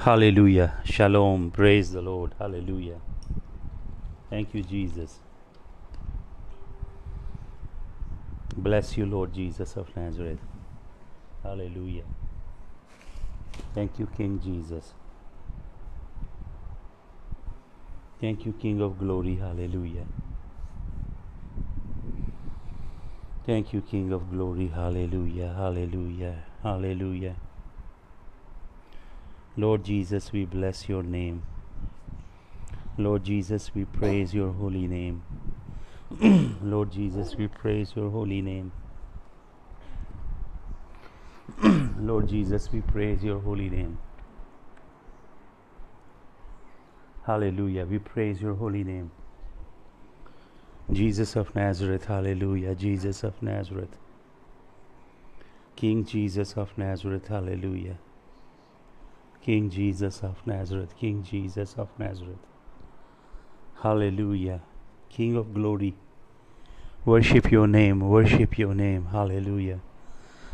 Hallelujah. Shalom. Praise the Lord. Hallelujah. Thank you, Jesus. Bless you, Lord Jesus of Nazareth. Hallelujah. Thank you, King Jesus. Thank you, King of glory. Hallelujah. Thank you, King of glory. Hallelujah. Hallelujah. Hallelujah. Lord Jesus, we bless your name. Lord Jesus, we praise your holy name. Lord Jesus, we praise your holy name. Lord Jesus, we praise your holy name. Hallelujah. We praise your holy name. Jesus of Nazareth. Hallelujah. Jesus of Nazareth. King Jesus of Nazareth. Hallelujah. King Jesus of Nazareth. King Jesus of Nazareth. Hallelujah. King of glory. Worship your name. Worship your name. Hallelujah.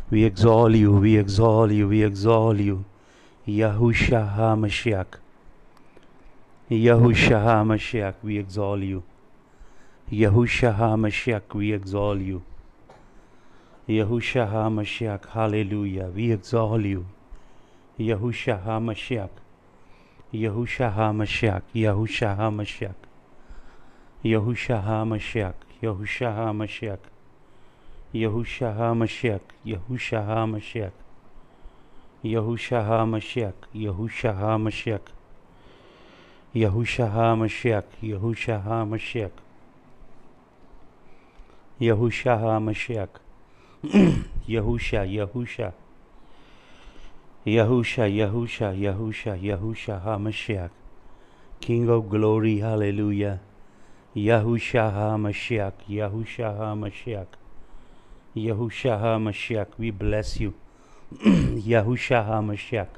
We exalt you. We exalt you. We exalt you. Yahushua HaMashiach. Yahushua HaMashiach. We exalt you. Yahushua HaMashiach. We exalt you. Yahushua HaMashiach. Hallelujah. We exalt you. Yahushua HaMashiach. Yahushua HaMashiach. Yahushua HaMashiach. Yahushua HaMashiach. Yahushua HaMashiach. Yahushua HaMashiach. Yahushua HaMashiach. Yahushua HaMashiach. Yahushua HaMashiach. Yahushua HaMashiach. Yahushua HaMashiach. Yahushua HaMashiach. Yahusha, Yahusha. Yahusha, Yahusha, Yahusha, Yahusha HaMashiach. King of glory, hallelujah. Yahusha HaMashiach, Yahusha HaMashiach. Yahusha HaMashiach, we bless you. Yahusha HaMashiach,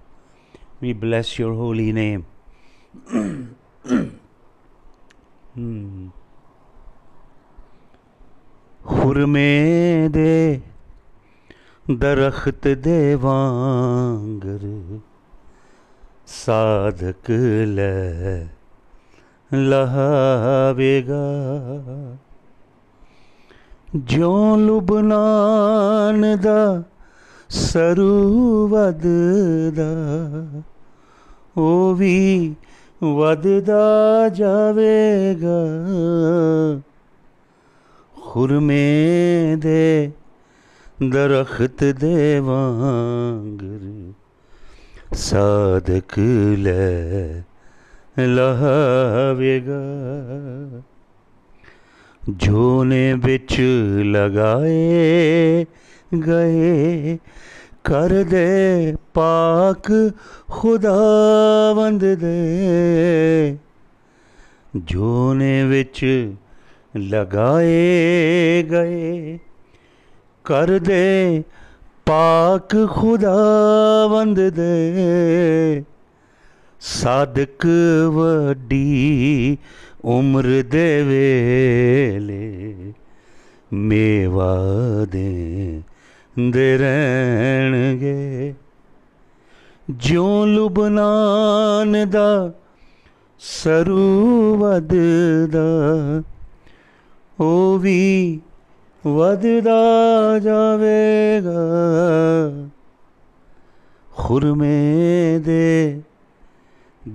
we bless your holy name. खुरमे दे दरख्त दे वांगर साधक ले लहावेगा ज्यों लुबनान दा सरू वददा ओ भी वददा जावेगा खुरमे दे दरख्त दे वांगर साधक ले लहावेगा जोने बिच लगाए गए कर दे पाक खुदावंद दे जोने बिच लगाए गए कर दे पाक खुदावंद दे साधक वड्डी उम्र दे वेले मेवा दे रहणगे ज्यों लुबनान दा सरू वददा ओ भी वददा जावेगा खुरमे दे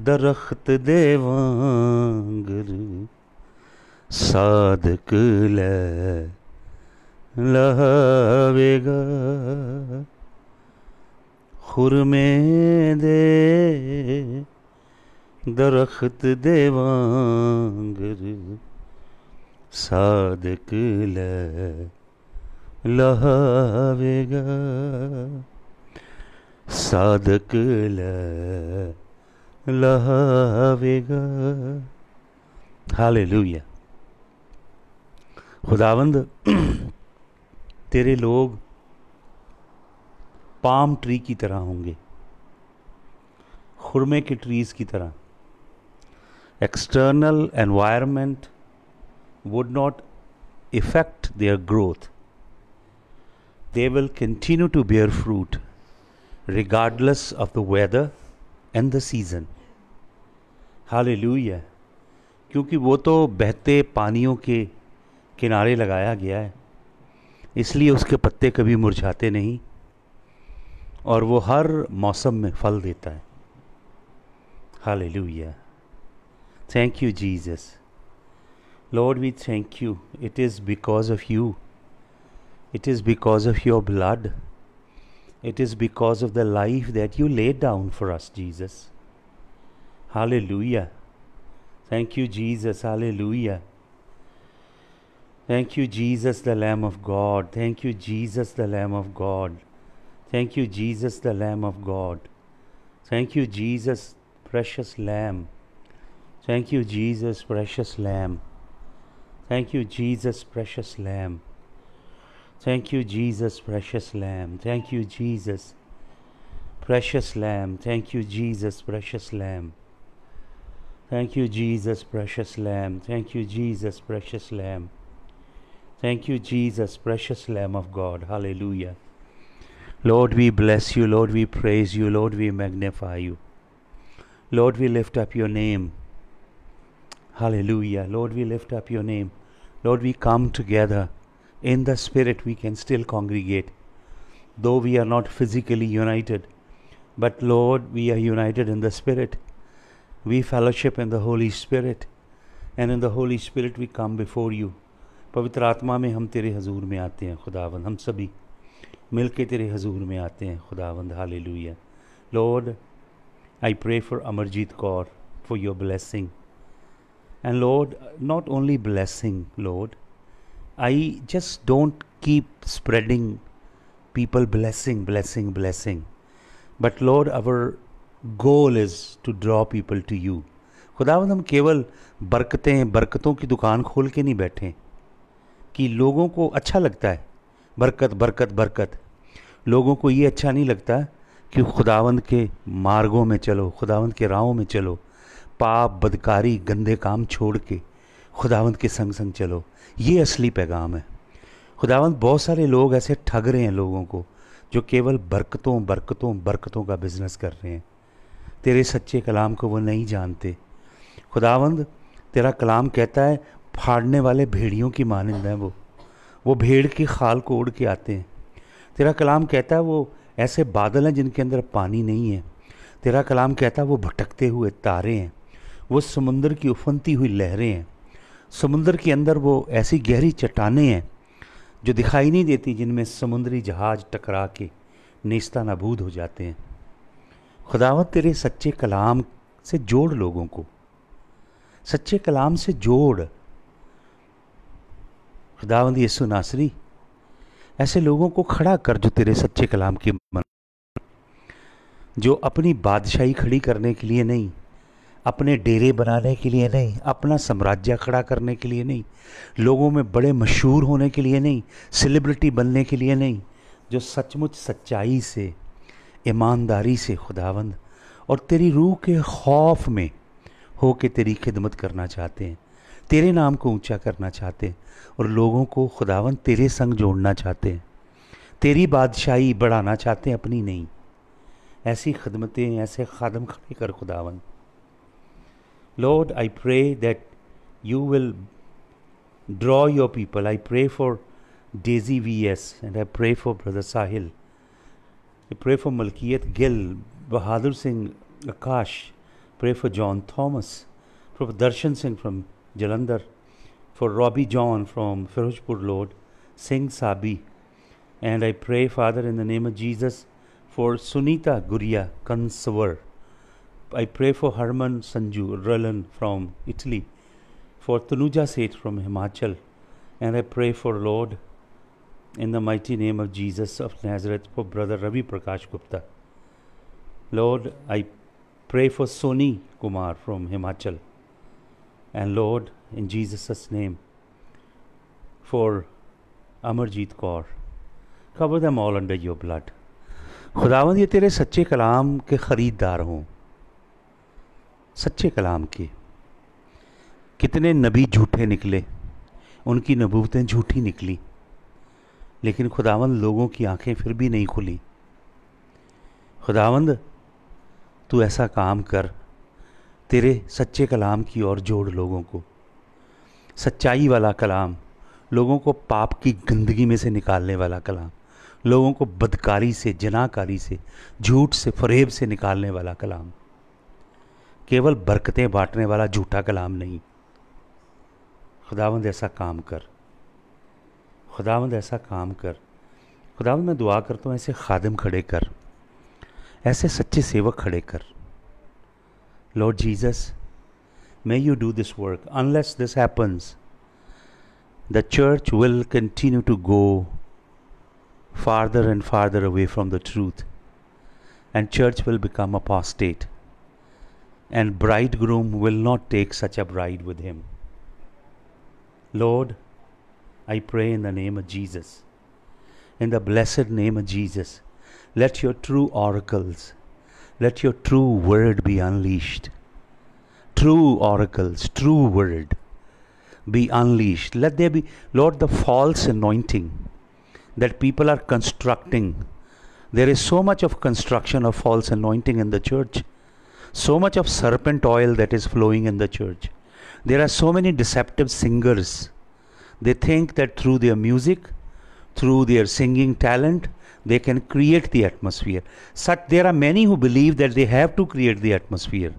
दरख्त दे वांगर साधक ले लहावेगा खुरमे दे दरख्त दे वांगर साधक ले लहावेगा साधक ले लहावेगा हालेलुया। खुदावंद तेरे लोग पाम ट्री की तरह होंगे, खुरमे के ट्रीज की तरह। External environment would not affect their growth. They will continue to bear fruit regardless of the weather and the season. Hallelujah. क्योंकि वो तो बहते पानियों के किनारे लगाया गया है, इसलिए उसके पत्ते कभी मुरझाते नहीं और वो हर मौसम में फल देता है। Hallelujah. Thank you Jesus. Lord we thank you. It is because of you, it is because of your blood, it is because of the life that you laid down for us, Jesus. Hallelujah. Thank you, Jesus. Hallelujah. Thank you, Jesus, the Lamb of God. Thank you, Jesus, the Lamb of God. Thank you, Jesus, the Lamb of God. Thank you, Jesus, precious Lamb. Thank you, Jesus, precious Lamb. Thank you, Jesus, precious Lamb. Thank you, Jesus, precious Lamb. Thank you, Jesus, precious Lamb. Thank you, Jesus, precious Lamb. Thank you, Jesus, precious Lamb. Thank you, Jesus, precious Lamb. Thank you, Jesus, precious Lamb of God. Hallelujah. Lord, we bless you. Lord, we praise you. Lord, we magnify you. Lord, we lift up your name. Hallelujah. Lord, we lift up your name. Lord, we come together. In the Spirit we can still congregate, though we are not physically united, but Lord, we are united in the Spirit. We fellowship in the Holy Spirit, and in the Holy Spirit we come before you. पवित्र आत्मा में हम तेरे हजूर में आते हैं खुदावंद, हम सभी मिल के तेरे हजूर में आते हैं खुदावंद। Hallelujah. Lord, I pray for Amarjeet Kaur, for your blessing, and Lord, not only blessing, Lord, I just don't keep spreading people blessing, blessing, blessing. But Lord, our goal is to draw people to you. खुदावंद, हम केवल बरकतों की दुकान खोल के नहीं बैठे कि लोगों को अच्छा लगता है बरकत बरकत बरकत। लोगों को ये अच्छा नहीं लगता कि खुदावंद के मार्गों में चलो, खुदावंद के राहों में चलो, पाप बदकारी गंदे काम छोड़ के खुदावंद के संग संग चलो। ये असली पैगाम है खुदावंद। बहुत सारे लोग ऐसे ठग रहे हैं लोगों को, जो केवल बरकतों बरकतों बरकतों का बिजनेस कर रहे हैं। तेरे सच्चे कलाम को वो नहीं जानते खुदावंद। तेरा कलाम कहता है फाड़ने वाले भेड़ियों की मानिंद हैं वो भेड़ की खाल को उड़ के आते हैं। तेरा कलाम कहता है वो ऐसे बादल हैं जिनके अंदर पानी नहीं है। तेरा कलाम कहता है वो भटकते हुए तारे हैं, वो समुंदर की उफनती हुई लहरें हैं। समुंदर के अंदर वो ऐसी गहरी चट्टानें हैं जो दिखाई नहीं देती, जिनमें समुद्री जहाज टकरा के नेस्ता नाबूद हो जाते हैं। खुदावंद, तेरे सच्चे कलाम से जोड़ लोगों को, सच्चे कलाम से जोड़ खुदावंद यीशु नासरी। ऐसे लोगों को खड़ा कर जो तेरे सच्चे कलाम के मन, जो अपनी बादशाही खड़ी करने के लिए नहीं, अपने डेरे बनाने के लिए नहीं, अपना साम्राज्य खड़ा करने के लिए नहीं, लोगों में बड़े मशहूर होने के लिए नहीं, सेलिब्रिटी बनने के लिए नहीं, जो सचमुच सच्चाई से, ईमानदारी से खुदावंद और तेरी रूह के खौफ में हो के तेरी खिदमत करना चाहते हैं, तेरे नाम को ऊंचा करना चाहते हैं और लोगों को खुदावंद तेरे संग जोड़ना चाहते हैं, तेरी बादशाही बढ़ाना चाहते हैं, अपनी नहीं। ऐसी खिदमतें, ऐसे खादम खड़े कर खुदावंद। Lord, I pray that you will draw your people. I pray for Daisy VS and I pray for Brother Sahil. I pray for Malkiyat Gill, Bahadur Singh Akash. Pray for John Thomas, for Darshan Singh from Jalandhar, for Robbie John from Firozpur, Lord, Singh Sabi. And I pray, Father, in the name of Jesus, for Sunita Guria Kansawar. I pray for Harman Sanju Ralan from Italy, for Tanuja Seth from Himachal, and I pray for Lord, in the mighty name of Jesus of Nazareth, for Brother Ravi Prakash Gupta. Lord, I pray for Soni Kumar from Himachal, and Lord, in Jesus' name, for Amarjeet Kaur, cover them all under your blood. खुदावंद, ये तेरे सच्चे कलाम के ख़रीदार हों, सच्चे कलाम के। कितने नबी झूठे निकले, उनकी नबूवतें झूठी निकली, लेकिन खुदावंद लोगों की आंखें फिर भी नहीं खुली। खुदावंद, तू ऐसा काम कर, तेरे सच्चे कलाम की ओर जोड़ लोगों को, सच्चाई वाला कलाम, लोगों को पाप की गंदगी में से निकालने वाला कलाम, लोगों को बदकारी से, जनाकारी से, झूठ से, फरेब से निकालने वाला कलाम, केवल बरकतें बांटने वाला झूठा कलाम नहीं। खुदावंद ऐसा काम कर, खुदावंद ऐसा काम कर। खुदावंद मैं दुआ करता हूँ ऐसे खादिम खड़े कर, ऐसे सच्चे सेवक खड़े कर। Lord Jesus, may you do this work. Unless this happens, the church will continue to go farther and farther away from the truth, and church will become apostate, and bridegroom will not take such a bride with him. Lord, I pray in the name of Jesus, in the blessed name of Jesus, let your true oracles, let your true word be unleashed. True oracles, true word be unleashed. Let there be, Lord, the false anointing that people are constructing. There is so much of construction of false anointing in the church, so much of serpent oil that is flowing in the church. There are so many deceptive singers. They think that through their music, through their singing talent, they can create the atmosphere. There are many who believe that they have to create the atmosphere.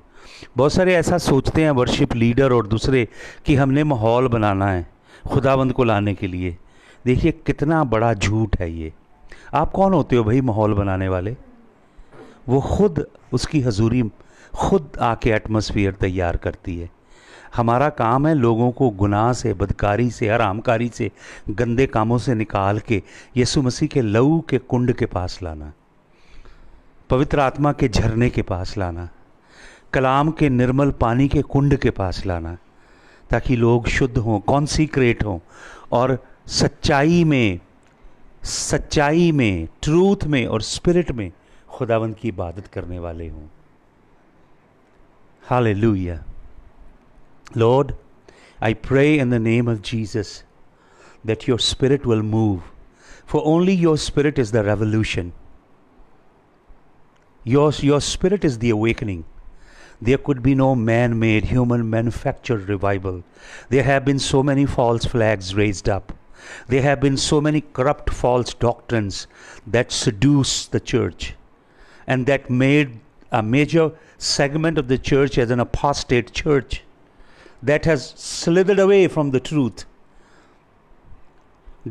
बहुत सारे ऐसा सोचते हैं worship leader और दूसरे कि हमने माहौल बनाना है खुदावंद को लाने के लिए। देखिए कितना बड़ा झूठ है ये। आप कौन होते हो भाई माहौल बनाने वाले? वो खुद उसकी हजूरी खुद आके एटमॉस्फेयर तैयार करती है। हमारा काम है लोगों को गुनाह से, बदकारी से, हरामकारी से, गंदे कामों से निकाल के यीशु मसीह के लहू के कुंड के पास लाना, पवित्र आत्मा के झरने के पास लाना, कलाम के निर्मल पानी के कुंड के पास लाना, ताकि लोग शुद्ध हों, कॉन्सिक्रेट हों और सच्चाई में, ट्रूथ में और स्पिरिट में खुदावंद की इबादत करने वाले हों। Hallelujah. Lord, I pray in the name of Jesus that your spirit will move, for only your spirit is the revolution. Your spirit is the awakening. There could be no man-made, human-manufactured revival. There have been so many false flags raised up. There have been so many corrupt false doctrines that seduce the church and that made a major segment of the church as an apostate church that has slithered away from the truth.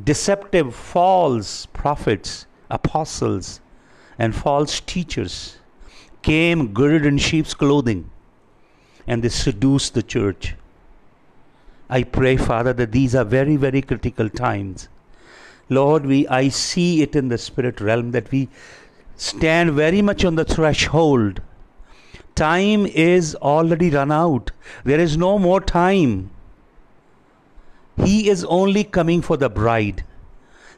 Deceptive, false prophets, apostles, and false teachers came girded in sheep's clothing, and they seduced the church. I pray, Father, that these are very, very critical times. Lord, I see it in the spirit realm that we stand very much on the threshold. Time is already run out. There is no more time. He is only coming for the bride.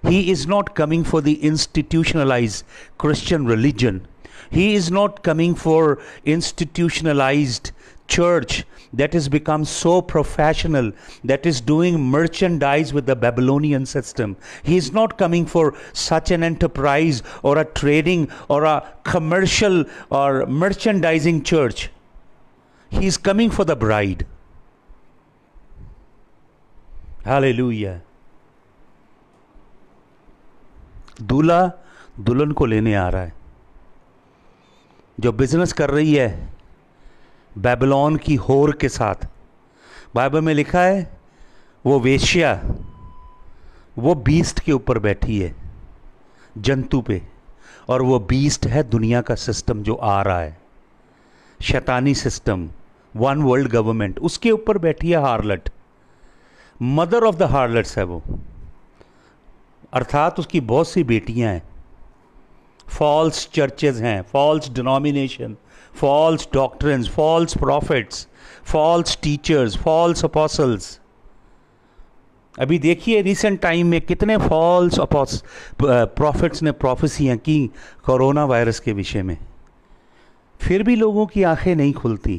He is not coming for the institutionalized Christian religion. He is not coming for institutionalized church that has become so professional, that is doing merchandise with the Babylonian system. He is not coming for such an enterprise or a trading or a commercial or merchandising church. He is coming for the bride. Hallelujah. दूल्हा दुल्हन को लेने आ रहा है। जो business कर रही है बेबीलोन की होर के साथ, बाइबल में लिखा है वो वेश्या, वो बीस्ट के ऊपर बैठी है, जंतु पे, और वो बीस्ट है दुनिया का सिस्टम जो आ रहा है, शैतानी सिस्टम, वन वर्ल्ड गवर्नमेंट, उसके ऊपर बैठी है harlot. Mother of the harlots है वो, अर्थात उसकी बहुत सी बेटियां हैं। फॉल्स चर्चेज हैं, false denomination, false doctrines, false prophets, false teachers, false apostles. अभी देखिए रिसेंट टाइम में कितने फॉल्स प्रॉफिट्स ने प्रोफेसियां की कोरोना वायरस के विषय में, फिर भी लोगों की आंखें नहीं खुलती।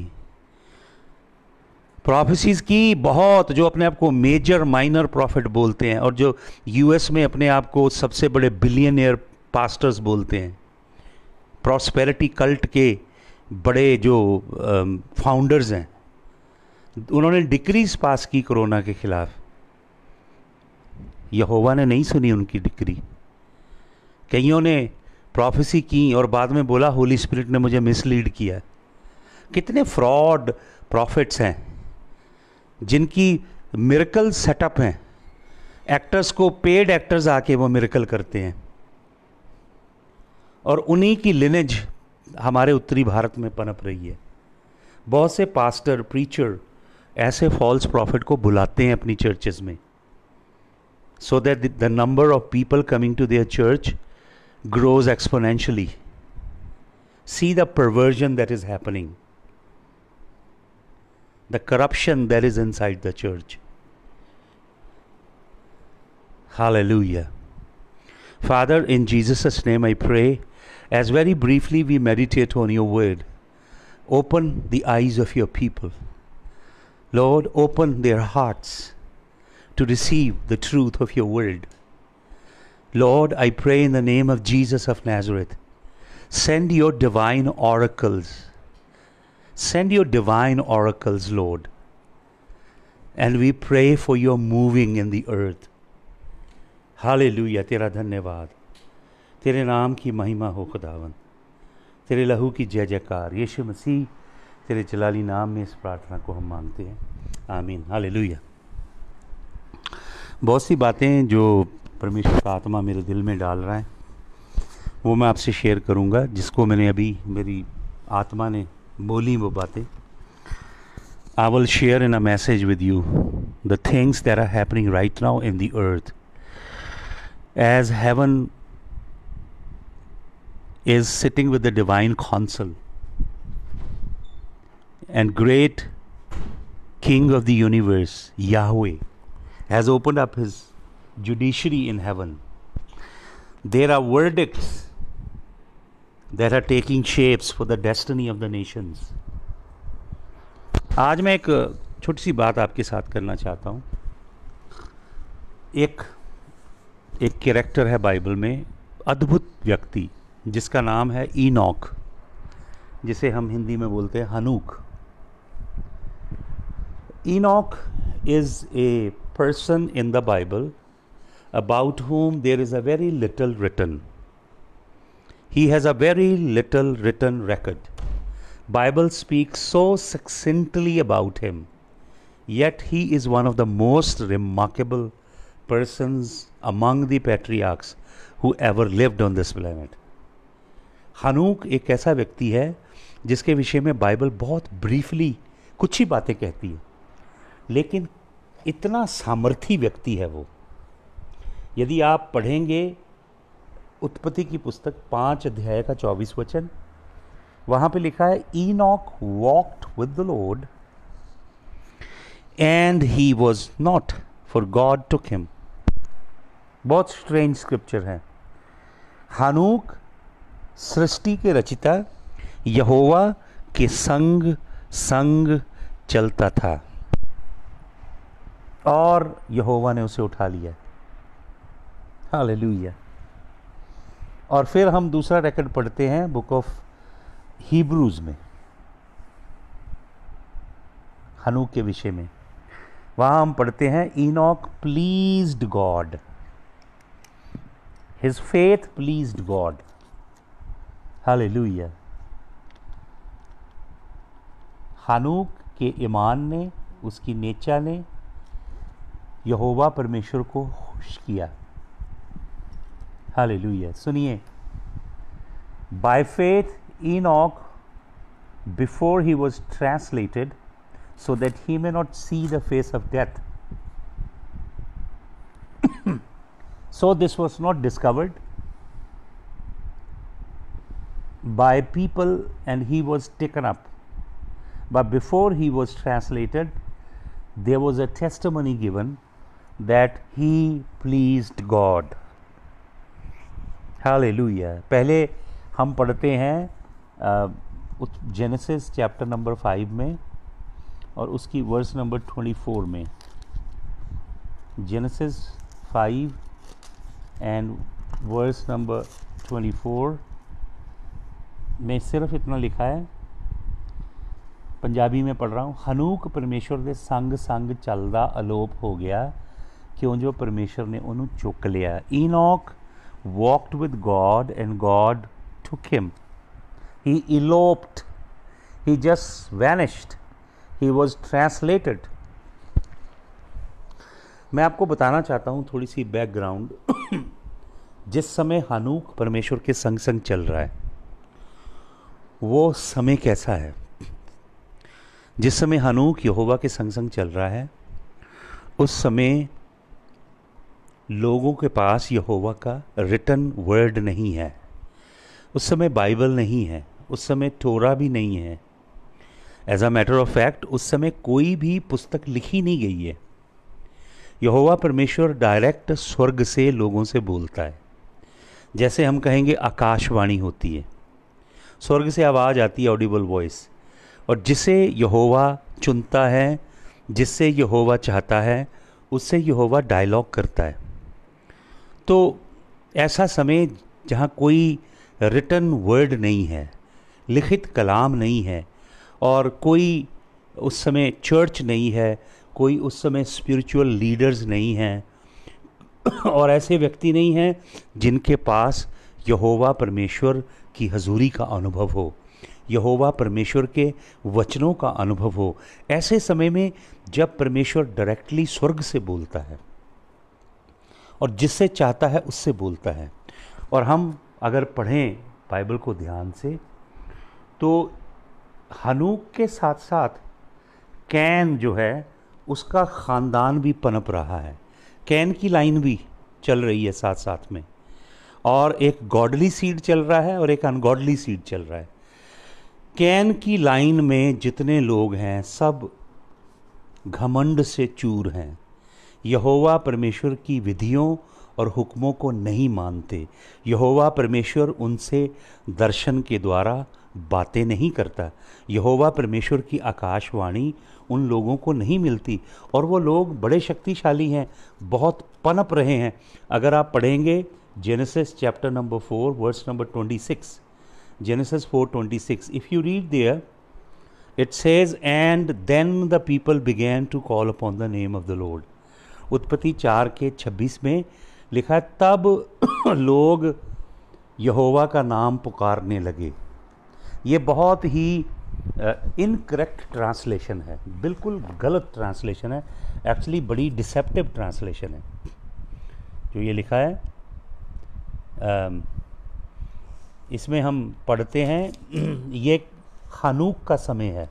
प्रोफेसीज की बहुत, जो अपने आप को मेजर माइनर प्रॉफिट बोलते हैं और जो यूएस में अपने आप को सबसे बड़े बिलियनियर पास्टर्स बोलते हैं, प्रॉस्पेरिटी कल्ट के बड़े जो फाउंडर्स हैं, उन्होंने डिक्रीज पास की कोरोना के खिलाफ। यहोवा ने नहीं सुनी उनकी डिक्री। कईयों ने प्रोफेसी की और बाद में बोला होली स्पिरिट ने मुझे मिसलीड किया। कितने फ्रॉड प्रॉफिट्स हैं जिनकी मिरेकल सेटअप हैं। एक्टर्स को पेड एक्टर्स आके वो मिरेकल करते हैं, और उन्हीं की लिनेज हमारे उत्तरी भारत में पनप रही है। बहुत से पास्टर प्रीचर ऐसे फॉल्स प्रॉफिट को बुलाते हैं अपनी चर्चेस में, so that the number of people coming to their church grows exponentially. See the perversion that is happening, the corruption that is inside the church. Hallelujah. Father, in Jesus' name I pray, as very briefly we meditate on your word, open the eyes of your people. Lord, open their hearts to receive the truth of your word. Lord, I pray in the name of Jesus of Nazareth, send your divine oracles. Send your divine oracles, Lord. And we pray for your moving in the earth. Hallelujah. तेरा धन्यवाद, तेरे नाम की महिमा हो खुदावन, तेरे लहू की जय जयकार। यीशु मसीह तेरे जलाली नाम में इस प्रार्थना को हम मांगते हैं, आमीन। हालेलुया। बहुत सी बातें जो परमेश्वर का आत्मा मेरे दिल में डाल रहा है वो मैं आपसे शेयर करूंगा, जिसको मैंने अभी मेरी आत्मा ने बोली वो बातें। I will share in a message with you the things that are happening right now in the earth as heaven is sitting with the divine council and great King of the universe, Yahweh, has opened up his judiciary in heaven. There are verdicts that are taking shapes for the destiny of the nations. आज मैं एक छोटी सी बात आपके साथ करना चाहता हूँ। एक कैरेक्टर है बाइबल में, अद्भुत व्यक्ति, जिसका नाम है ईनॉक, जिसे हम हिंदी में बोलते हैं हनूक। Enoch is a person in the Bible about whom there is a very little written. He has a very little written record. Bible speaks so succinctly about him, yet he is one of the most remarkable persons among the patriarchs who ever lived on this planet. हनूक एक ऐसा व्यक्ति है जिसके विषय में Bible बहुत briefly कुछ ही बातें कहती है, लेकिन इतना सामर्थी व्यक्ति है वो। यदि आप पढ़ेंगे उत्पत्ति की पुस्तक 5 अध्याय का 24 वचन, वहाँ पे लिखा है Enoch walked with the Lord and he was not, for God took him. बहुत स्ट्रेंज स्क्रिप्चर है। हनूक सृष्टि के रचिता यहोवा के संग संग चलता था और यहोवा ने उसे उठा लिया। हालेलुया। और फिर हम दूसरा रिकॉर्ड पढ़ते हैं बुक ऑफ हिब्रूज में हनूक के विषय में। वहाँ हम पढ़ते हैं Enoch pleased God, his faith pleased God. Hallelujah. हनूक के ईमान ने, उसकी नेचा ने यहोवा परमेश्वर को खुश किया। हालेलुया। सुनिए, by faith Enoch before he was translated so that he may not see the face of death. So this was not discovered by people and he was taken up. But before he was translated, there was a testimony given that he pleased God. Hallelujah. पहले हम पढ़ते हैं genesis chapter number 5 में और उसकी verse number 24 में। Genesis 5 and verse number 24 में सिर्फ इतना लिखा है, पंजाबी में पढ़ रहा हूँ। हनूक परमेश्वर के संग संग चलदा अलोप हो गया, क्यों जो परमेश्वर ने उन्होंने चुक लिया। Enoch walked with God and God took him. He eloped, he just vanished, he was translated. मैं आपको बताना चाहता हूँ थोड़ी सी बैकग्राउंड। जिस समय हनूक परमेश्वर के संग संग चल रहा है वो समय कैसा है। जिस समय हनूक यहोवा के संग संग चल रहा है उस समय लोगों के पास यहोवा का रिटन वर्ड नहीं है, उस समय बाइबल नहीं है, उस समय टोरा भी नहीं है। As a matter of fact उस समय कोई भी पुस्तक लिखी नहीं गई है। यहोवा परमेश्वर डायरेक्ट स्वर्ग से लोगों से बोलता है। जैसे हम कहेंगे आकाशवाणी होती है, स्वर्ग से आवाज़ आती है, ऑडिबल वॉइस, और जिसे यहोवा चुनता है, जिससे यहोवा चाहता है, उससे यहोवा डायलॉग करता है। तो ऐसा समय जहाँ कोई रिटन वर्ड नहीं है, लिखित कलाम नहीं है, और कोई उस समय चर्च नहीं है, कोई उस समय स्पिरिचुअल लीडर्स नहीं हैं, और ऐसे व्यक्ति नहीं हैं जिनके पास यहोवा परमेश्वर की हजूरी का अनुभव हो, यहोवा परमेश्वर के वचनों का अनुभव हो। ऐसे समय में जब परमेश्वर डायरेक्टली स्वर्ग से बोलता है और जिससे चाहता है उससे बोलता है, और हम अगर पढ़ें बाइबल को ध्यान से तो हनूक के साथ साथ कैन जो है उसका ख़ानदान भी पनप रहा है। कैन की लाइन भी चल रही है साथ साथ में, और एक गॉडली सीड चल रहा है और एक अनगॉडली सीड चल रहा है। कैन की लाइन में जितने लोग हैं सब घमंड से चूर हैं, यहोवा परमेश्वर की विधियों और हुक्मों को नहीं मानते। यहोवा परमेश्वर उनसे दर्शन के द्वारा बातें नहीं करता। यहोवा परमेश्वर की आकाशवाणी उन लोगों को नहीं मिलती, और वो लोग बड़े शक्तिशाली हैं, बहुत पनप रहे हैं। अगर आप पढ़ेंगे Genesis chapter number 4 verse number 26, Genesis 4:26, if you read there, it says, and then the people began to call upon the name of the Lord. उत्पत्ति 4:26 में लिखा है, तब लोग यहोवा का नाम पुकारने लगे। ये बहुत ही इनकरेक्ट ट्रांसलेशन है, बिल्कुल गलत ट्रांसलेशन है, एक्चुअली बड़ी डिसेप्टिव ट्रांसलेशन है जो ये लिखा है। इसमें हम पढ़ते हैं ये हनूक का समय है।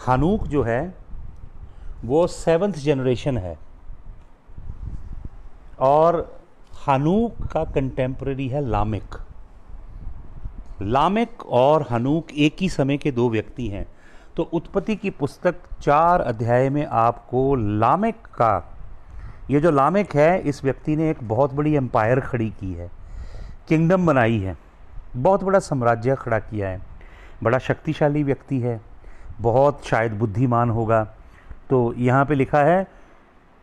हनूक जो है वो 7th जनरेशन है, और हनूक का कंटेम्पररी है लामेक। लामेक और हनूक एक ही समय के दो व्यक्ति हैं। तो उत्पत्ति की पुस्तक 4 अध्याय में आपको लामेक का, ये जो लामेक है इस व्यक्ति ने एक बहुत बड़ी एम्पायर खड़ी की है, किंगडम बनाई है, बहुत बड़ा साम्राज्य खड़ा किया है, बड़ा शक्तिशाली व्यक्ति है, बहुत शायद बुद्धिमान होगा। तो यहाँ पे लिखा है,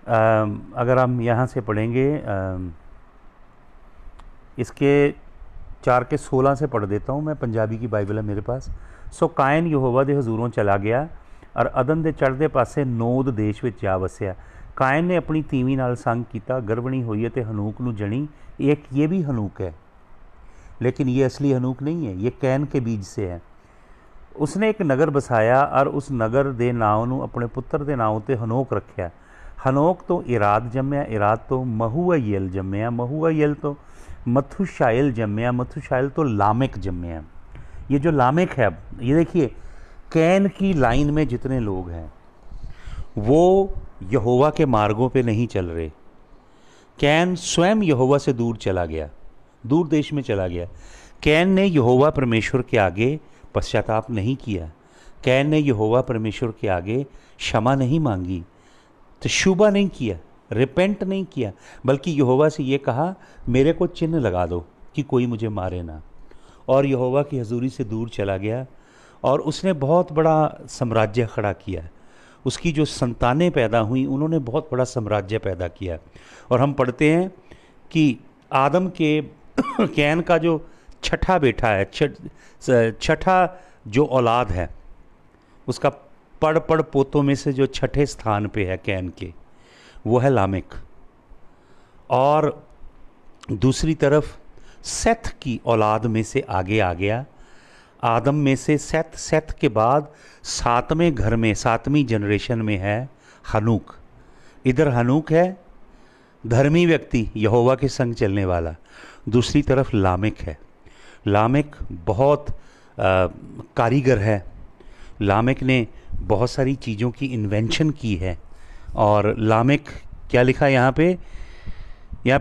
अगर हम यहाँ से पढ़ेंगे, इसके 4:16 से पढ़ देता हूँ मैं, पंजाबी की बाइबल है मेरे पास। सो कायन यहोवा दे हजूरों चला गया और अदन दे चढ़दे पासे नोद देश विच जा वसिया। कायन ने अपनी तीवी नाल संग किया, गर्भणी हुई है ते हनूक नूं जणी। एक ये भी हनूक है, लेकिन ये असली हनूक नहीं है, ये कैन के बीज से है। उसने एक नगर बसाया और उस नगर दे नाव नूं अपने पुत्र दे नाव ते हनोक रखिया। हनोक तो इराद जम्मिया, इराद तो महूआयल जम्मिया, महूआयल तो मथुशाइल जम्मिया, मथुशाइल तो लामेक जम्मिया। ये जो लामेक है, अब ये देखिए, कैन की लाइन में जितने लोग हैं वो यहोवा के मार्गों पे नहीं चल रहे। कैन स्वयं यहोवा से दूर चला गया, दूर देश में चला गया। कैन ने यहोवा परमेश्वर के आगे पश्चाताप नहीं किया। कैन ने यहोवा परमेश्वर के आगे क्षमा नहीं मांगी, तशुबा नहीं किया, रिपेंट नहीं किया, बल्कि यहोवा से ये कहा मेरे को चिन्ह लगा दो कि कोई मुझे मारे ना। और यहोवा की हजूरी से दूर चला गया और उसने बहुत बड़ा साम्राज्य खड़ा किया। उसकी जो संतानें पैदा हुई उन्होंने बहुत बड़ा साम्राज्य पैदा किया। और हम पढ़ते हैं कि आदम के कैन का जो छठा बेटा है, छठा जो औलाद है, उसका पड़ पड़ पोतों में से जो छठे स्थान पे है कैन के, वो है लामेक। और दूसरी तरफ सेथ की औलाद में से आगे आ गया, आदम में से सेथ, सेथ के बाद 7वें घर में 7वीं जनरेशन में है हनूक। इधर हनूक है धर्मी व्यक्ति, यहोवा के संग चलने वाला, दूसरी तरफ लामेक है। लामेक बहुत कारीगर है, लामेक ने बहुत सारी चीज़ों की इन्वेंशन की है। और लामेक क्या लिखा यहाँ पे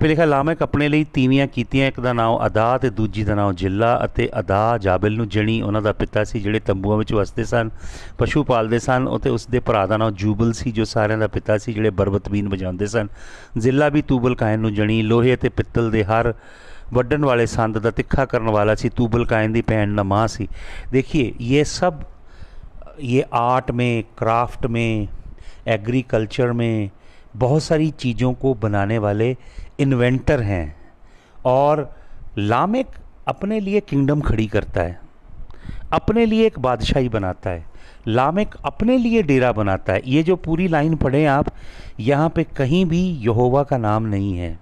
लिखा, ਲਾਮਕ ਆਪਣੇ ਲਈ ਤੀਵੀਆਂ ਕੀਤੀਆਂ, ਇੱਕ ਦਾ ਨਾਮ ਅਦਾ ਤੇ ਦੂਜੀ ਦਾ ਨਾਮ ਜਿੱਲਾ, ਅਤੇ ਅਦਾ ਜਾਬਿਲ ਨੂੰ ਜਣੀ ਉਹਨਾਂ ਦਾ ਪਿਤਾ ਸੀ, ਜਿਹੜੇ ਤੰਬੂਆਂ ਵਿੱਚ ਵਸਦੇ ਸਨ, ਪਸ਼ੂ ਪਾਲਦੇ ਸਨ। ਅਤੇ ਉਸ ਦੇ ਭਰਾ ਦਾ ਨਾਮ ਜੂਬਲ ਸੀ, ਜੋ ਸਾਰਿਆਂ ਦਾ ਪਿਤਾ ਸੀ, ਜਿਹੜੇ ਬਰਬਤਬੀਨ ਵਜਾਉਂਦੇ ਸਨ। ਜ਼ਿੱਲਾ ਵੀ ਤੂਬਲ ਕਾਇਨ ਨੂੰ ਜਣੀ, ਲੋਹੇ ਅਤੇ ਪਿੱਤਲ ਦੇ ਹਰ ਵੱਢਣ ਵਾਲੇ ਸੰਦ ਦਾ ਤਿੱਖਾ ਕਰਨ वाला सी, तूबल कायन दी भैन नमा सी। देखिए ये सब, ये आर्ट में, क्राफ्ट में, एग्रीकल्चर में बहुत सारी चीज़ों को बनाने वाले इन्वेंटर हैं। और लामेक अपने लिए किंगडम खड़ी करता है, अपने लिए एक बादशाही बनाता है, लामेक अपने लिए डेरा बनाता है। ये जो पूरी लाइन पढ़ें आप, यहाँ पे कहीं भी यहोवा का नाम नहीं है।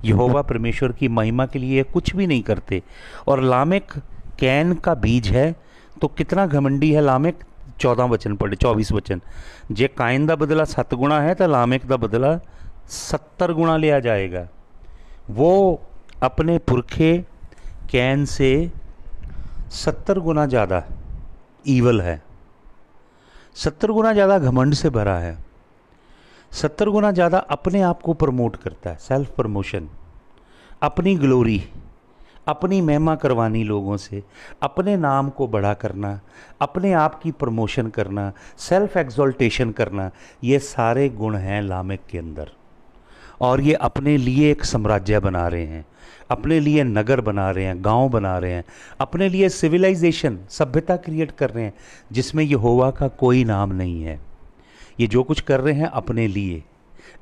यहोवा परमेश्वर की महिमा के लिए कुछ भी नहीं करते। और लामेक कैन का बीज है, तो कितना घमंडी है लामेक। 14 वचन पढ़े, 24 वचन, जे कायन का बदला 7 गुणा है तो लामेक का बदला 70 गुणा लिया जाएगा। वो अपने पुरखे कैन से 70 गुना ज़्यादा ईवल है, 70 गुना ज़्यादा घमंड से भरा है, 70 गुना ज़्यादा अपने आप को प्रमोट करता है, सेल्फ प्रमोशन, अपनी ग्लोरी, अपनी महिमा करवानी लोगों से, अपने नाम को बड़ा करना, अपने आप की प्रमोशन करना, सेल्फ एक्सॉल्टेशन करना, ये सारे गुण हैं लामेक के अंदर। और ये अपने लिए एक साम्राज्य बना रहे हैं, अपने लिए नगर बना रहे हैं, गांव बना रहे हैं, अपने लिए सिविलाइजेशन, सभ्यता क्रिएट कर रहे हैं जिसमें यहोवा का कोई नाम नहीं है। ये जो कुछ कर रहे हैं अपने लिए,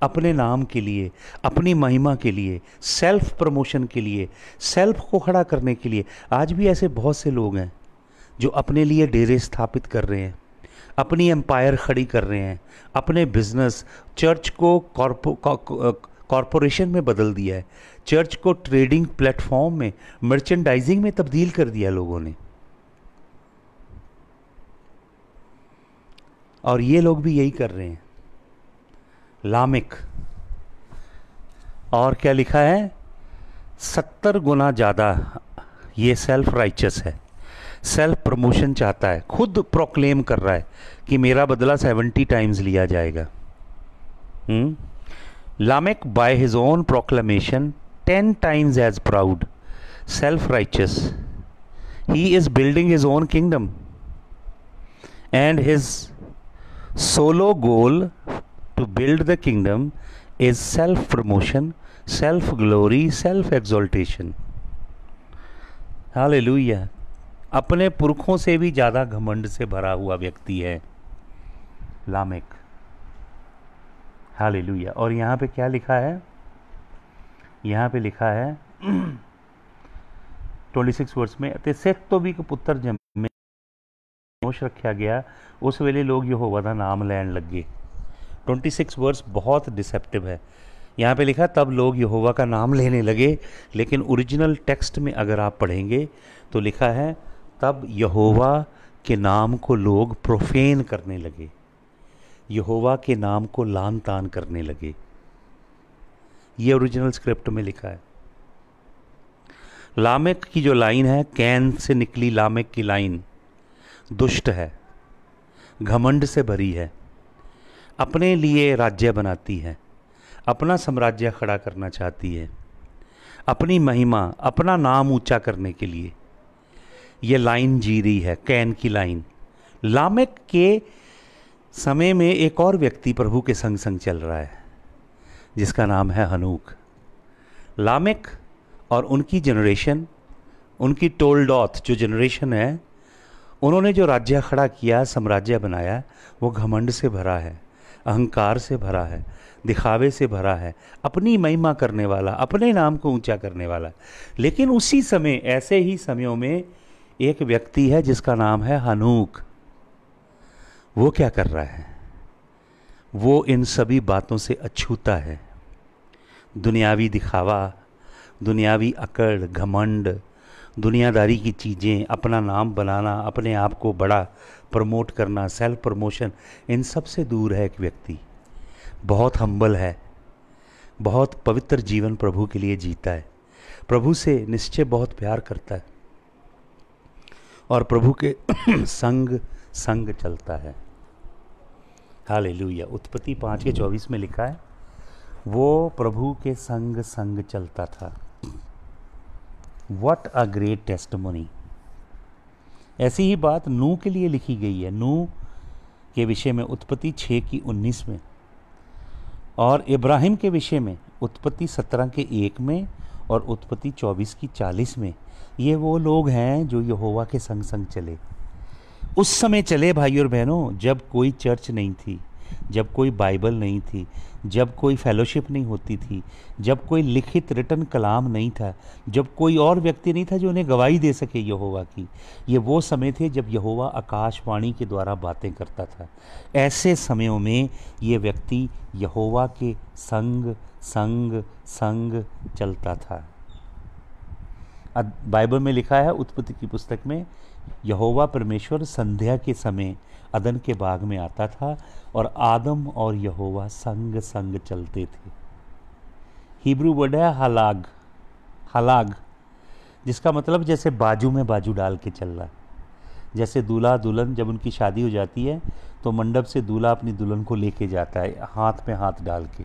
अपने नाम के लिए, अपनी महिमा के लिए, सेल्फ प्रमोशन के लिए, सेल्फ को खड़ा करने के लिए। आज भी ऐसे बहुत से लोग हैं जो अपने लिए डेरे स्थापित कर रहे हैं, अपनी एम्पायर खड़ी कर रहे हैं, अपने बिजनेस, चर्च को कॉरपोरेशन में बदल दिया है, चर्च को ट्रेडिंग प्लेटफॉर्म में, मर्चेंडाइजिंग में तब्दील कर दिया लोगों ने। और ये लोग भी यही कर रहे हैं, लामेक। और क्या लिखा है, 70 गुना ज़्यादा ये सेल्फ राइचस है, सेल्फ प्रमोशन चाहता है, खुद प्रोक्लेम कर रहा है कि मेरा बदला 70 टाइम्स लिया जाएगा। Lamech by his own proclamation 10 times as proud, self righteous, he is building his own kingdom and his solo goal to build the kingdom is self promotion, self glory, self exaltation. Hallelujah. अपने पुरखों से भी ज़्यादा घमंड से भरा हुआ व्यक्ति है लामेक। हालेलुया। और यहाँ पे क्या लिखा है, यहाँ पे लिखा है 26 वर्ष में ते सेथ तो भी पुत्र जन्मे रखा गया, उस वेले लोग यहोवा का नाम लैन लगे। 26 वर्स बहुत डिसेप्टिव है। यहाँ पे लिखा तब लोग यहोवा का नाम लेने लगे, लेकिन ओरिजिनल टेक्स्ट में अगर आप पढ़ेंगे तो लिखा है तब यहोवा के नाम को लोग प्रोफेन करने लगे, यहोवा के नाम को लान तान करने लगे। ये ओरिजिनल स्क्रिप्ट में लिखा है। लामेक की जो लाइन है, कैन से निकली लामेक की लाइन दुष्ट है, घमंड से भरी है, अपने लिए राज्य बनाती है, अपना साम्राज्य खड़ा करना चाहती है, अपनी महिमा, अपना नाम ऊंचा करने के लिए ये लाइन जी रही है, कैन की लाइन। लामेक के समय में एक और व्यक्ति प्रभु के संग संग चल रहा है जिसका नाम है हनूक। लामेक और उनकी जनरेशन, उनकी टोल्डॉथ जो जनरेशन है, उन्होंने जो राज्य खड़ा किया, साम्राज्य बनाया, वो घमंड से भरा है, अहंकार से भरा है, दिखावे से भरा है, अपनी महिमा करने वाला, अपने नाम को ऊंचा करने वाला। लेकिन उसी समय, ऐसे ही समयों में एक व्यक्ति है जिसका नाम है हनूक। वो क्या कर रहा है? वो इन सभी बातों से अछूता है। दुनियावी दिखावा, दुनियावी अकड़, घमंड, दुनियादारी की चीज़ें, अपना नाम बनाना, अपने आप को बड़ा प्रमोट करना, सेल्फ प्रमोशन, इन सब से दूर है एक व्यक्ति। बहुत हम्बल है, बहुत पवित्र जीवन प्रभु के लिए जीता है, प्रभु से निश्चय बहुत प्यार करता है और प्रभु के संग संग चलता है। हालेलुया। उत्पत्ति 5:24 में लिखा है, वो प्रभु के संग संग चलता था। What a great testimony. ऐसी ही बात नूह के लिए लिखी गई है, नूह के विषय में उत्पत्ति 6:19 में, और इब्राहिम के विषय में उत्पत्ति 17:1 में और उत्पत्ति 24:40 में। ये वो लोग हैं जो यहोवा के संग संग चले। उस समय चले भाई और बहनों, जब कोई चर्च नहीं थी, जब कोई बाइबल नहीं थी, जब कोई फेलोशिप नहीं होती थी, जब कोई लिखित रिटन कलाम नहीं था, जब कोई और व्यक्ति नहीं था जो उन्हें गवाही दे सके यहोवा की। ये वो समय थे जब यहोवा आकाशवाणी के द्वारा बातें करता था। ऐसे समयों में ये व्यक्ति यहोवा के संग संग संग चलता था। बाइबल में लिखा है, उत्पत्ति की पुस्तक में, यहोवा परमेश्वर संध्या के समय अदन के बाग में आता था और आदम और यहोवा संग संग चलते थे। हिब्रू वर्ड है हलाग, हलाग, जिसका मतलब जैसे बाजू में बाजू डाल के चल रहा। जैसे दूल्हा दुल्हन जब उनकी शादी हो जाती है तो मंडप से दूल्हा अपनी दुल्हन को लेके जाता है हाथ में हाथ डाल के।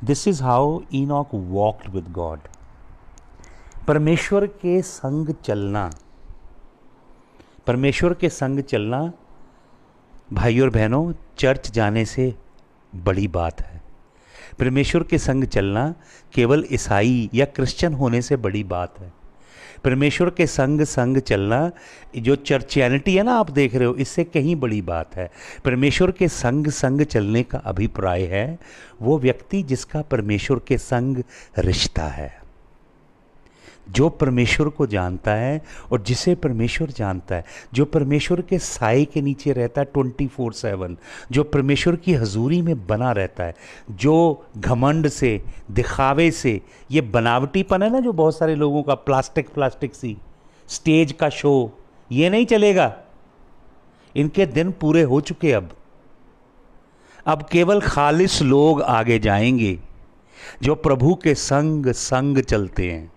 This is how Enoch walked with God. परमेश्वर के संग चलना, परमेश्वर के संग चलना भाई और बहनों चर्च जाने से बड़ी बात है। परमेश्वर के संग चलना केवल ईसाई या क्रिश्चियन होने से बड़ी बात है। परमेश्वर के संग संग चलना, जो चर्चियनिटी है ना आप देख रहे हो, इससे कहीं बड़ी बात है। परमेश्वर के संग संग चलने का अभिप्राय है वो व्यक्ति जिसका परमेश्वर के संग रिश्ता है, जो परमेश्वर को जानता है और जिसे परमेश्वर जानता है, जो परमेश्वर के साए के नीचे रहता है 24/7, जो परमेश्वर की हजूरी में बना रहता है, जो घमंड से, दिखावे से, ये बनावटीपन है ना जो बहुत सारे लोगों का, प्लास्टिक सी स्टेज का शो, ये नहीं चलेगा। इनके दिन पूरे हो चुके। अब केवल खालिस लोग आगे जाएंगे जो प्रभु के संग संग चलते हैं।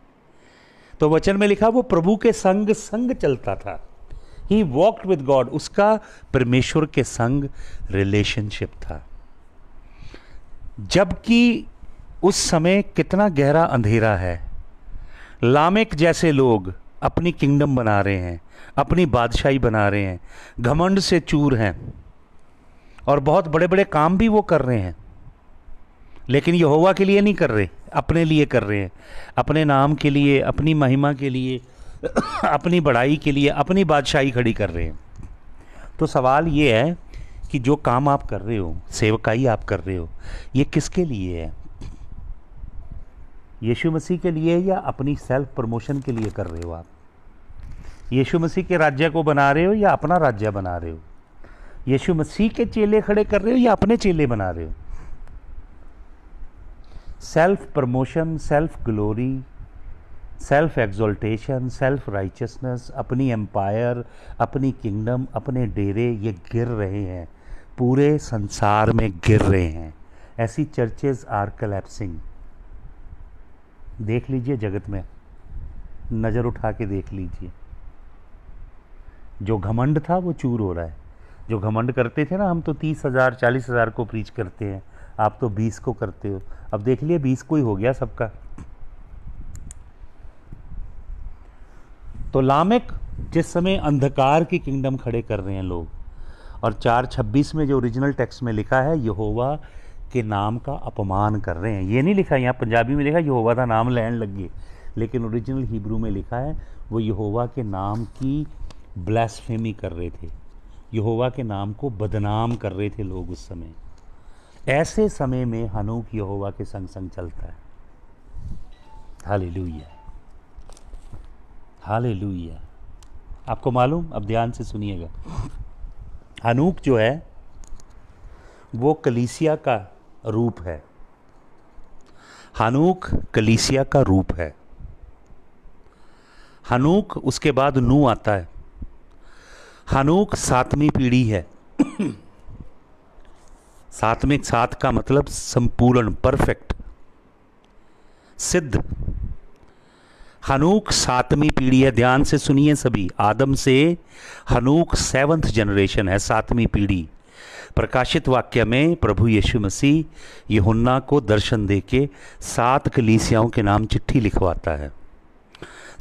तो वचन में लिखा वो प्रभु के संग संग चलता था। ही वॉक्ड विद गॉड, उसका परमेश्वर के संग रिलेशनशिप था। जबकि उस समय कितना गहरा अंधेरा है। लामेक जैसे लोग अपनी किंगडम बना रहे हैं, अपनी बादशाही बना रहे हैं, घमंड से चूर हैं और बहुत बड़े बड़े काम भी वो कर रहे हैं, लेकिन यहोवा के लिए नहीं कर रहे, अपने लिए कर रहे हैं, अपने नाम के लिए, अपनी महिमा के लिए, अपनी बड़ाई के लिए, अपनी बादशाही खड़ी कर रहे हैं। तो सवाल ये है कि जो काम आप कर रहे हो, सेवकाई आप कर रहे हो, ये किसके लिए है? यीशु मसीह के लिए या अपनी सेल्फ प्रमोशन के लिए कर रहे हो? आप यीशु मसीह के राज्य को बना रहे हो या अपना राज्य बना रहे हो? यीशु मसीह के चेले खड़े कर रहे हो या अपने चेले बना रहे हो? Self promotion, self glory, self exaltation, self righteousness, अपनी एम्पायर, अपनी किंगडम, अपने डेरे, ये गिर रहे हैं, पूरे संसार में गिर रहे हैं। ऐसी चर्चेज आर कलेप्सिंग। देख लीजिए जगत में, नज़र उठा के देख लीजिए। जो घमंड था वो चूर हो रहा है। जो घमंड करते थे ना, हम तो 30,000 40,000 को प्रीच करते हैं, आप तो 20 को करते हो। अब देख लिए 20 को ही हो गया सबका। तो लामेक जिस समय अंधकार की किंगडम खड़े कर रहे हैं लोग, और 4:26 में जो ओरिजिनल टेक्स्ट में लिखा है यहोवा के नाम का अपमान कर रहे हैं। ये नहीं लिखा, यहाँ पंजाबी में लिखा यहोवा का नाम लैन लगे, लेकिन ओरिजिनल हिब्रू में लिखा है वो यहोवा के नाम की ब्लास्फेमी कर रहे थे, यहोवा के नाम को बदनाम कर रहे थे लोग उस समय। ऐसे समय में हनूक यहोवा के संग संग चलता है। Hallelujah, hallelujah. आपको मालूम, अब ध्यान से सुनिएगा, हनूक जो है वो कलीसिया का रूप है। हनूक कलीसिया का रूप है। हनूक, उसके बाद नू आता है। हनूक 7वीं पीढ़ी है। 7 का मतलब संपूर्ण, परफेक्ट, सिद्ध। हनूक 7वीं पीढ़ी है। ध्यान से सुनिए सभी, आदम से हनूक 7th जनरेशन है, 7वीं पीढ़ी। प्रकाशित वाक्य में प्रभु यीशु मसीह यूहन्ना को दर्शन देके 7 कलीसियाओं के नाम चिट्ठी लिखवाता है।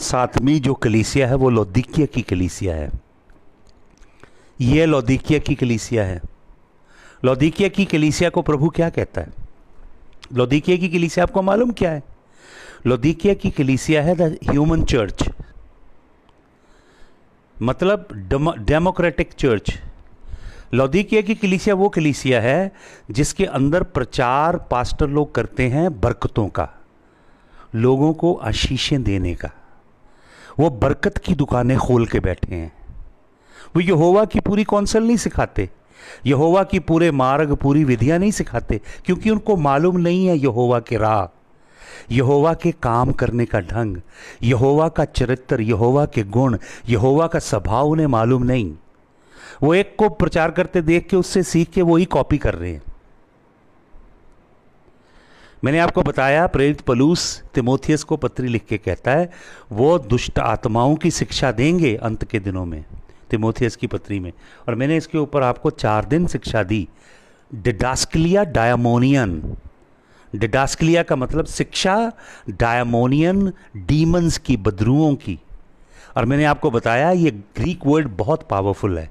7वीं जो कलीसिया है वो लौदीकिया की कलीसिया है। ये लौदीकिया की कलीसिया है। लौदीकिया की कलीसिया को प्रभु क्या कहता है? लौदीकिया की कलीसिया आपको मालूम क्या है? लौदीकिया की कलीसिया है द ह्यूमन चर्च, मतलब डेमोक्रेटिक चर्च। लौदीकिया की कलीसिया वो कलीसिया है जिसके अंदर प्रचार पास्टर लोग करते हैं बरकतों का, लोगों को आशीषें देने का। वो बरकत की दुकानें खोल के बैठे हैं। वो यहोवा की पूरी कौंसल नहीं सिखाते, यहोवा की पूरे मार्ग, पूरी विधियां नहीं सिखाते, क्योंकि उनको मालूम नहीं है यहोवा के राह, यहोवा के काम करने का ढंग, यहोवा का चरित्र, यहोवा के गुण, यहोवा का स्वभाव उन्हें मालूम नहीं। वो एक को प्रचार करते देख के उससे सीख के वो ही कॉपी कर रहे हैं। मैंने आपको बताया प्रेरित पौलुस तीमुथियुस को पत्री लिख के कहता है वो दुष्ट आत्माओं की शिक्षा देंगे अंत के दिनों में, तीमुथियुस की पत्री में। और मैंने इसके ऊपर आपको 4 दिन शिक्षा दी। डिडास्कलिया डायमोनियन, डिडास्कलिया का मतलब शिक्षा, डायमोनियन डीमंस की, बदरुओं की। और मैंने आपको बताया ये ग्रीक वर्ड बहुत पावरफुल है।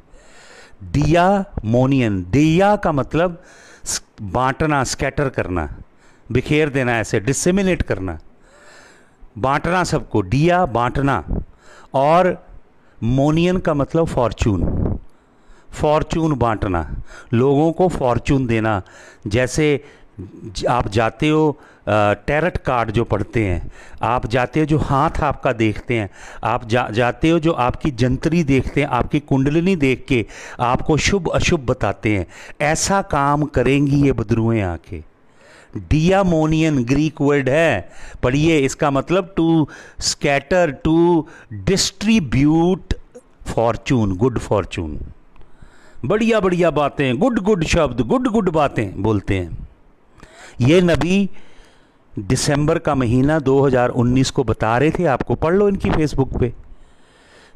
डियामोनियन, डिया का मतलब बांटना, स्कैटर करना, बिखेर देना, ऐसे डिसेमिनेट करना, बांटना सबको, डिया बांटना। और मोनियन का मतलब फॉर्चून, फॉर्चून बांटना, लोगों को फॉर्चून देना। जैसे आप जाते हो टैरट कार्ड जो पढ़ते हैं, आप जाते हो जो हाथ आपका देखते हैं, आप जाते हो जो आपकी जंतरी देखते हैं, आपकी कुंडलिनी देख के आपको शुभ अशुभ बताते हैं। ऐसा काम करेंगी ये बदरुएं आके। डियामोनियन ग्रीक वर्ड है, पढ़िए, इसका मतलब to scatter, to distribute fortune, good fortune. बढ़िया बढ़िया बातें, गुड गुड शब्द, गुड गुड बातें बोलते हैं। ये नबी दिसंबर का महीना 2019 को बता रहे थे, आपको पढ़ लो इनकी फेसबुक पे,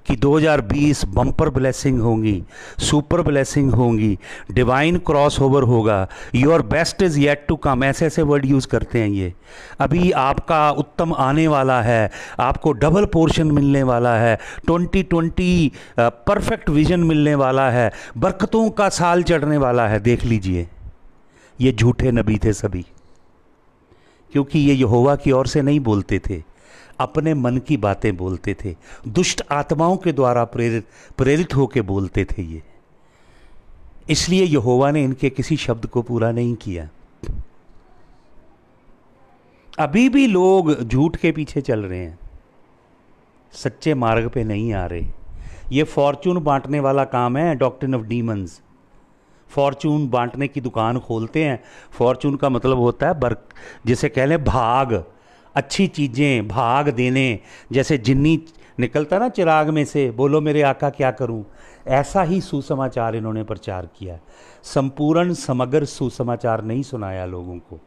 कि 2020 बम्पर ब्लेसिंग होंगी, सुपर ब्लेसिंग होंगी, डिवाइन क्रॉस ओवर होगा, your best is yet to come, ऐसे ऐसे वर्ड यूज़ करते हैं ये। अभी आपका उत्तम आने वाला है, आपको डबल पोर्शन मिलने वाला है, 2020 परफेक्ट विजन मिलने वाला है, बरकतों का साल चढ़ने वाला है। देख लीजिए, ये झूठे नबी थे सभी, क्योंकि ये यहोवा की ओर से नहीं बोलते थे, अपने मन की बातें बोलते थे, दुष्ट आत्माओं के द्वारा प्रेरित होकर बोलते थे ये। इसलिए यहोवा ने इनके किसी शब्द को पूरा नहीं किया। अभी भी लोग झूठ के पीछे चल रहे हैं, सच्चे मार्ग पे नहीं आ रहे। ये फॉर्चून बांटने वाला काम है, डॉक्ट्रिन ऑफ डीमंस। फॉर्चून बांटने की दुकान खोलते हैं। फॉर्चून का मतलब होता है जिसे कह लें भाग, अच्छी चीज़ें भाग देने। जैसे जिन्नी निकलता ना चिराग में से, बोलो मेरे आका क्या करूं, ऐसा ही सुसमाचार इन्होंने प्रचार किया। संपूर्ण समग्र सुसमाचार नहीं सुनाया लोगों को,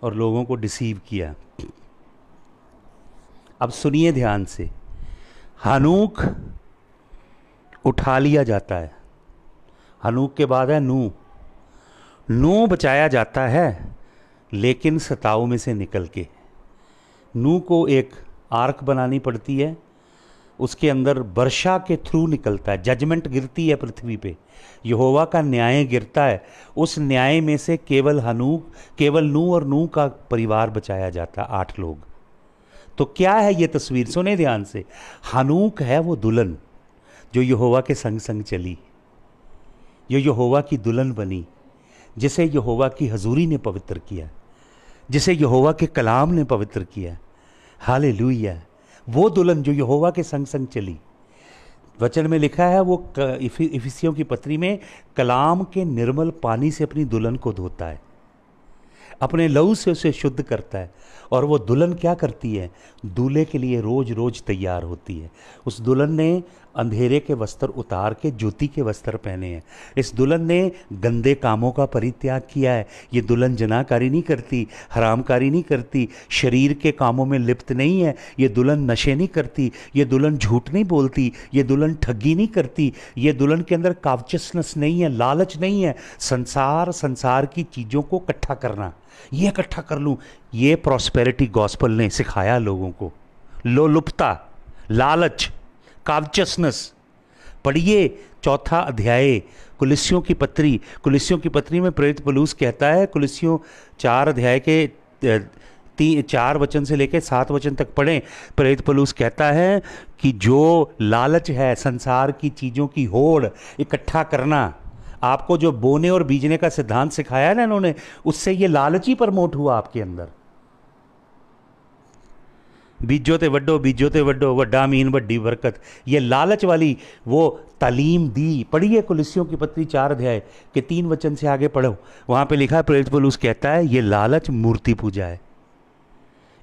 और लोगों को डिसीव किया। अब सुनिए ध्यान से, हनूक उठा लिया जाता है, हनूक के बाद है नू। नू बचाया जाता है, लेकिन 7 में से निकल के। नू को एक आर्क बनानी पड़ती है, उसके अंदर वर्षा के थ्रू निकलता है, जजमेंट गिरती है पृथ्वी पे, यहोवा का न्याय गिरता है। उस न्याय में से केवल नू और नू का परिवार बचाया जाता, 8 लोग। तो क्या है ये तस्वीर, सुने ध्यान से। हनूक है वो दुल्हन जो यहोवा के संग संग चली, जो यहोवा की दुल्हन बनी, जिसे यहोवा की हजूरी ने पवित्र किया, जिसे यहोवा के कलाम ने पवित्र किया। हालेलुया। वो दुल्हन जो यहोवा के संग संग चली, वचन में लिखा है वो इफिसियों की पत्री में कलाम के निर्मल पानी से अपनी दुल्हन को धोता है, अपने लहू से उसे शुद्ध करता है। और वो दुल्हन क्या करती है? दूल्हे के लिए रोज रोज तैयार होती है। उस दुल्हन ने अंधेरे के वस्त्र उतार के ज्योति के वस्त्र पहने हैं। इस दुल्हन ने गंदे कामों का परित्याग किया है। ये दुल्हन जनाकारी नहीं करती, हरामकारी नहीं करती, शरीर के कामों में लिप्त नहीं है। ये दुल्हन नशे नहीं करती, ये दुल्हन झूठ नहीं बोलती, ये दुल्हन ठगी नहीं करती, ये दुल्हन के अंदर कावचसनेस नहीं है, लालच नहीं है। संसार की चीज़ों को इकट्ठा करना, ये इकट्ठा कर लूँ, ये प्रॉस्पेरिटी गॉस्पल ने सिखाया लोगों को। लोलुपता, लालच, कावचसनेस। पढ़िए 4 अध्याय कुलिस्सियों की पत्री। कुलिस्सियों की पत्री में प्रेरित पौलुस कहता है, कुलिस्सियों 4 अध्याय के 4 वचन से लेकर 7 वचन तक पढ़ें। प्रेरित पौलुस कहता है कि जो लालच है, संसार की चीज़ों की होड़ इकट्ठा करना, आपको जो बोने और बीजने का सिद्धांत सिखाया है ना इन्होंने, उससे ये लालच ही प्रमोट हुआ आपके अंदर। बीजो ते वड्डो, वड्डा मीन वड्डी बरकत, ये लालच वाली वो तालीम दी। पढ़िए कुलिस्सियों की पत्री 4 अध्याय के 3 वचन से आगे पढ़ो, वहां पे लिखा है, प्रेरित पौलुस कहता है ये लालच मूर्ति पूजा है।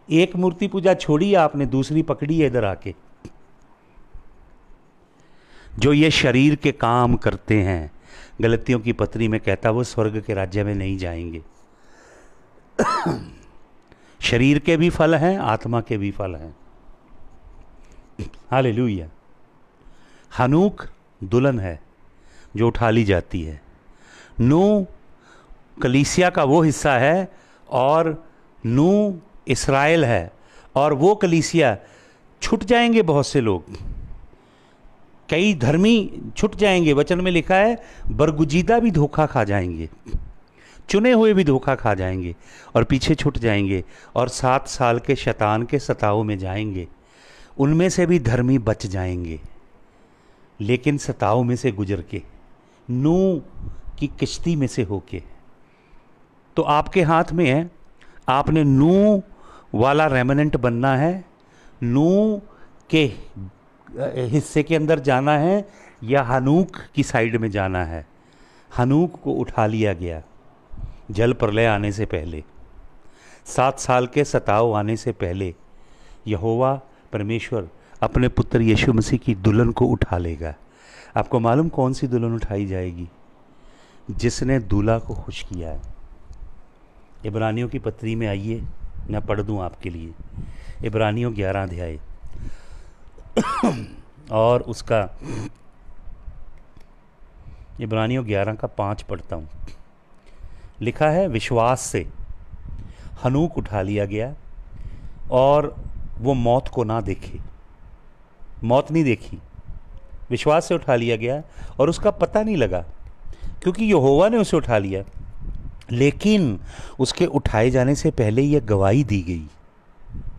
एक मूर्ति पूजा छोड़ी आपने, दूसरी पकड़ी है इधर आके। जो ये शरीर के काम करते हैं, गलतियों की पत्री में कहता वो स्वर्ग के राज्य में नहीं जाएंगे। शरीर के भी फल हैं, आत्मा के भी फल हैं। हालेलुया। हनूक दुल्हन है जो उठा ली जाती है। नूह कलीसिया का वो हिस्सा है और नूह इस्राएल है, और वो कलीसिया छूट जाएंगे। बहुत से लोग, कई धर्मी छूट जाएंगे। वचन में लिखा है बरगुजीदा भी धोखा खा जाएंगे, चुने हुए भी धोखा खा जाएंगे और पीछे छूट जाएंगे और 7 साल के शैतान के सताव में जाएंगे। उनमें से भी धर्मी बच जाएंगे, लेकिन सताव में से गुजर के, नूह की किश्ती में से होके। तो आपके हाथ में है, आपने नूह वाला रेमनेंट बनना है, नूह के हिस्से के अंदर जाना है, या हनूक की साइड में जाना है। हनूक को उठा लिया गया जल प्रलय आने से पहले, 7 साल के सताव आने से पहले। यहोवा परमेश्वर अपने पुत्र यीशु मसीह की दुल्हन को उठा लेगा। आपको मालूम कौन सी दुल्हन उठाई जाएगी? जिसने दूल्हा को खुश किया है। इब्रानियों की पत्री में आइए, मैं पढ़ दूं आपके लिए। इब्रानियों 11 अध्याय और उसका इब्रानियों 11 का 5 पढ़ता हूँ। लिखा है, विश्वास से हनूक उठा लिया गया और वो मौत को ना देखे, मौत नहीं देखी, विश्वास से उठा लिया गया और उसका पता नहीं लगा, क्योंकि यहोवा ने उसे उठा लिया। लेकिन उसके उठाए जाने से पहले यह गवाही दी गई।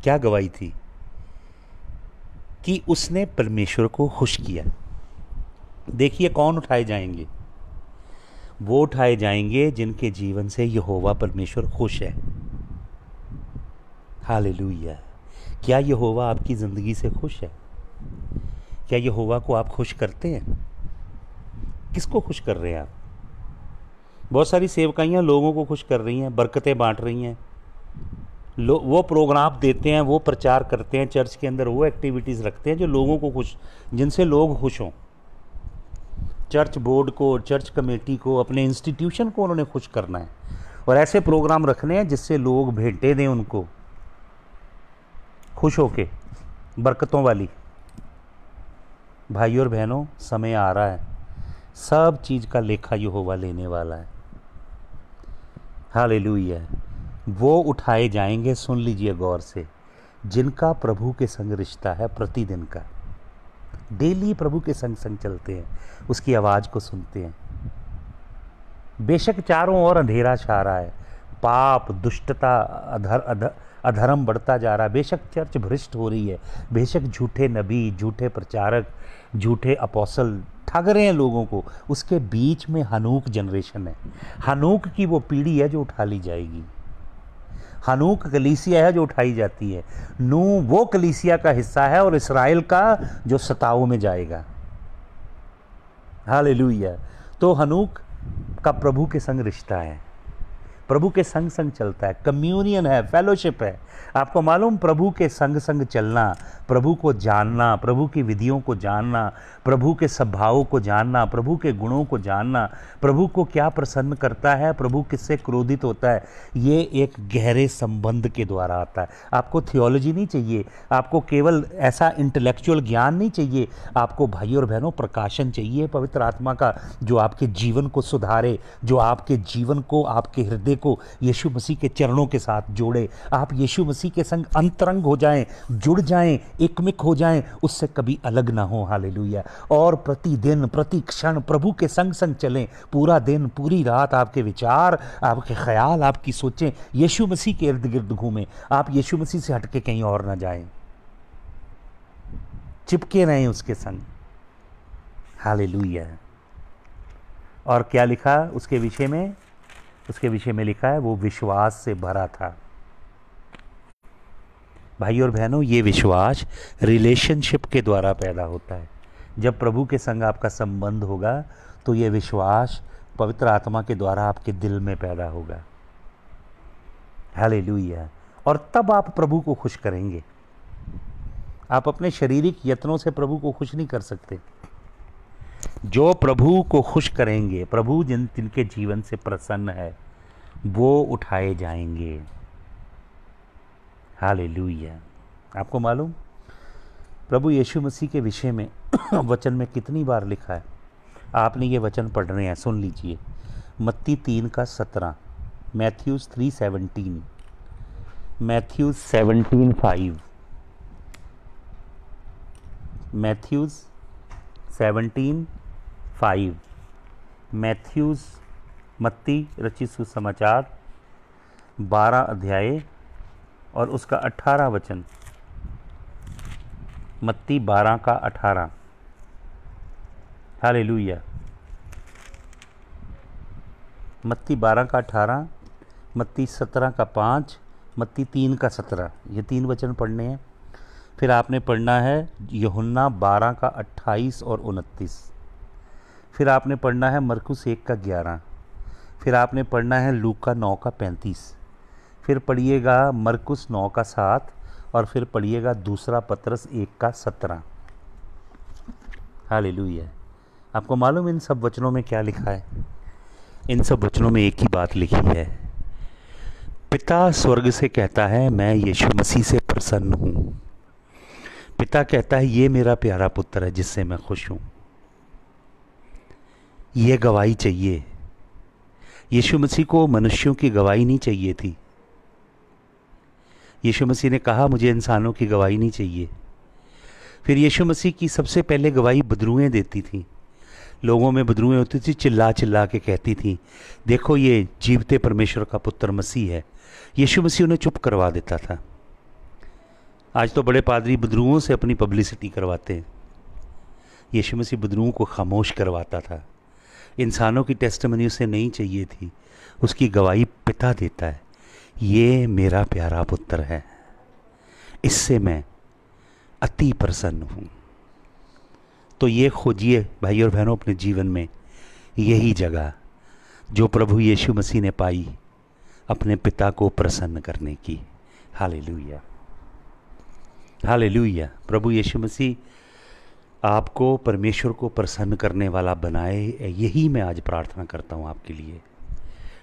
क्या गवाही थी? कि उसने परमेश्वर को खुश किया। देखिए कौन उठाए जाएंगे? वो उठाए जाएंगे जिनके जीवन से यहोवा परमेश्वर खुश है। हालेलुया। क्या यहोवा आपकी ज़िंदगी से खुश है? क्या यहोवा को आप खुश करते हैं? किसको खुश कर रहे हैं आप? बहुत सारी सेवकाइयाँ लोगों को खुश कर रही हैं, बरकतें बांट रही हैं, वो प्रोग्राम देते हैं, वो प्रचार करते हैं, चर्च के अंदर वो एक्टिविटीज़ रखते हैं जो लोगों को खुश, जिनसे लोग खुश हों। चर्च बोर्ड को, चर्च कमेटी को, अपने इंस्टीट्यूशन को उन्होंने खुश करना है और ऐसे प्रोग्राम रखने हैं जिससे लोग भेंटें दें उनको खुश होके, बरकतों वाली। भाइयों और बहनों, समय आ रहा है, सब चीज़ का लेखा यहोवा लेने वाला है। हालेलुया। वो उठाए जाएंगे, सुन लीजिए गौर से, जिनका प्रभु के संग रिश्ता है प्रतिदिन का। डेली प्रभु के संग संग चलते हैं, उसकी आवाज़ को सुनते हैं। बेशक चारों ओर अंधेरा छा रहा है, पाप, दुष्टता, अधर्म बढ़ता जा रहा है, बेशक चर्च भ्रष्ट हो रही है, बेशक झूठे नबी, झूठे प्रचारक, झूठे अपोस्टल ठग रहे हैं लोगों को, उसके बीच में हनूक जनरेशन है। हनूक की वो पीढ़ी है जो उठा ली जाएगी। हनूक कलीसिया है जो उठाई जाती है। नूह वो कलीसिया का हिस्सा है और इस्राएल का जो सताव में जाएगा। हालेलुया। तो हनूक का प्रभु के संग रिश्ता है, प्रभु के संग संग चलता है, कम्युनियन है, फेलोशिप है। आपको मालूम, प्रभु के संग संग चलना, प्रभु को जानना, प्रभु की विधियों को जानना, प्रभु के स्वभावों को जानना, प्रभु के गुणों को जानना, प्रभु को क्या प्रसन्न करता है, प्रभु किससे क्रोधित होता है, ये एक गहरे संबंध के द्वारा आता है। आपको थियोलॉजी नहीं चाहिए, आपको केवल ऐसा इंटेलेक्चुअल ज्ञान नहीं चाहिए, आपको भाई और बहनों प्रकाशन चाहिए पवित्र आत्मा का, जो आपके जीवन को सुधारे, जो आपके जीवन को, आपके हृदय को यीशु मसीह के चरणों के साथ जोड़े। आप यीशु मसीह के संग अंतरंग हो जाएं, जुड़ जाएं, एकमिक हो जाएं, उससे कभी अलग ना हो। हालेलुया। और प्रतिदिन, प्रति क्षण प्रभु के संग संग चलें। पूरा दिन, पूरी रात आपके विचार, आपके ख्याल, आपकी सोचें यीशु मसीह के इर्द गिर्द घूमें। आप यीशु मसीह से हटके कहीं और ना जाएं, चिपके रहें उसके संग। हालेलुया। और क्या लिखा उसके विषय में? उसके विषय में लिखा है वो विश्वास से भरा था। भाई और बहनों, ये विश्वास रिलेशनशिप के द्वारा पैदा होता है। जब प्रभु के संग आपका संबंध होगा तो ये विश्वास पवित्र आत्मा के द्वारा आपके दिल में पैदा होगा। हालेलुया। और तब आप प्रभु को खुश करेंगे। आप अपने शारीरिक यत्नों से प्रभु को खुश नहीं कर सकते। जो प्रभु को खुश करेंगे, प्रभु जिनके जीवन से प्रसन्न है, वो उठाए जाएंगे। हालेलुया। आपको मालूम, प्रभु यीशु मसीह के विषय में वचन में कितनी बार लिखा है? आपने ये वचन पढ़ने हैं, सुन लीजिए। मत्ती 3:17, मैथ्यूज 3:17, मैथ्यूज 17:5, मैथ्यूज 17:5, मैथ्यूज, मत्ती रचित सुसमाचार 12 अध्याय और उसका 18 वचन। मत्ती 12:18। हालेलुया। मत्ती 12:18, मत्ती 17:5, मत्ती 3:17। ये 3 वचन पढ़ने हैं। फिर आपने पढ़ना है यूहन्ना 12:28 और 29। फिर आपने पढ़ना है मरकुस 1:11। फिर आपने पढ़ना है लूका 9:35। फिर पढ़िएगा मरकुस 9:7 और फिर पढ़िएगा दूसरा पतरस 1:17। हालेलुया। आपको मालूम इन सब वचनों में क्या लिखा है? इन सब वचनों में एक ही बात लिखी है। पिता स्वर्ग से कहता है, मैं यीशु मसीह से प्रसन्न हूँ। पिता कहता है, ये मेरा प्यारा पुत्र है जिससे मैं खुश हूँ। ये गवाही चाहिए। यीशु मसीह को मनुष्यों की गवाही नहीं चाहिए थी। यीशु मसीह ने कहा, मुझे इंसानों की गवाही नहीं चाहिए। फिर यीशु मसीह की सबसे पहले गवाही बदरूएं देती थी। लोगों में बदरूएं होती थी, चिल्ला चिल्ला के कहती थी, देखो ये जीवते परमेश्वर का पुत्र मसीह है। यीशु मसीह उन्हें चुप करवा देता था। आज तो बड़े पादरी बदरूओं से अपनी पब्लिसिटी करवाते हैं। यीशु मसीह बदरूओं को खामोश करवाता था। इंसानों की टेस्टिमनी उसे नहीं चाहिए थी, उसकी गवाही पिता देता है, ये मेरा प्यारा पुत्र है, इससे मैं अति प्रसन्न हूँ। तो ये खोजिए भाई और बहनों अपने जीवन में यही जगह जो प्रभु यीशु मसीह ने पाई अपने पिता को प्रसन्न करने की। हालेलुया। हालेलुया। प्रभु यीशु मसीह आपको परमेश्वर को प्रसन्न करने वाला बनाए, यही मैं आज प्रार्थना करता हूँ आपके लिए।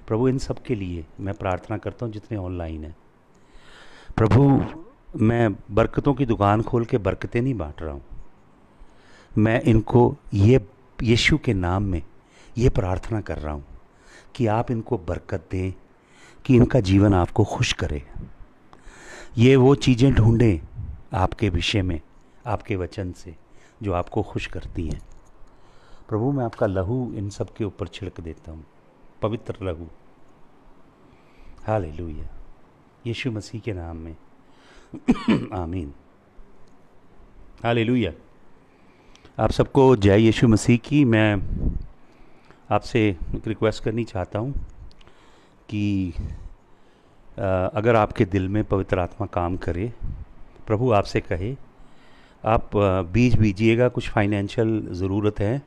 प्रभु इन सब के लिए मैं प्रार्थना करता हूँ जितने ऑनलाइन हैं। प्रभु, मैं बरकतों की दुकान खोल के बरकतें नहीं बांट रहा हूँ। मैं इनको ये यीशु के नाम में ये प्रार्थना कर रहा हूँ कि आप इनको बरकत दें, कि इनका जीवन आपको खुश करे। ये वो चीज़ें ढूंढें आपके विषय में, आपके वचन से, जो आपको खुश करती हैं। प्रभु, मैं आपका लहू इन सब के ऊपर छिड़क देता हूँ, पवित्र लहू। हालेलुया। यीशु मसीह के नाम में आमीन। हालेलुया। आप सबको जय यीशु मसीह की। मैं आपसे एक रिक्वेस्ट करनी चाहता हूँ कि अगर आपके दिल में पवित्र आत्मा काम करे, प्रभु आपसे कहे, आप बीज बीजिएगा। कुछ फाइनेंशियल ज़रूरत है,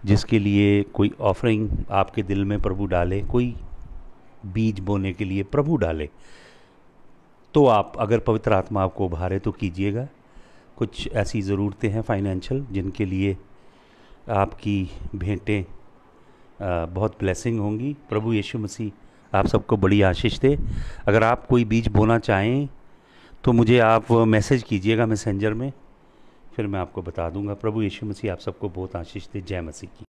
जिसके लिए कोई ऑफरिंग आपके दिल में प्रभु डाले, कोई बीज बोने के लिए प्रभु डाले, तो आप, अगर पवित्र आत्मा आपको उभारे तो कीजिएगा। कुछ ऐसी ज़रूरतें हैं फाइनेंशियल जिनके लिए आपकी भेंटें बहुत ब्लेसिंग होंगी। प्रभु यीशु मसीह आप सबको बड़ी आशीष दे। अगर आप कोई बीज बोना चाहें तो मुझे आप मैसेज कीजिएगा मैसेंजर में, फिर मैं आपको बता दूंगा। प्रभु यीशु मसीह आप सबको बहुत आशीष दे। जय मसीह की।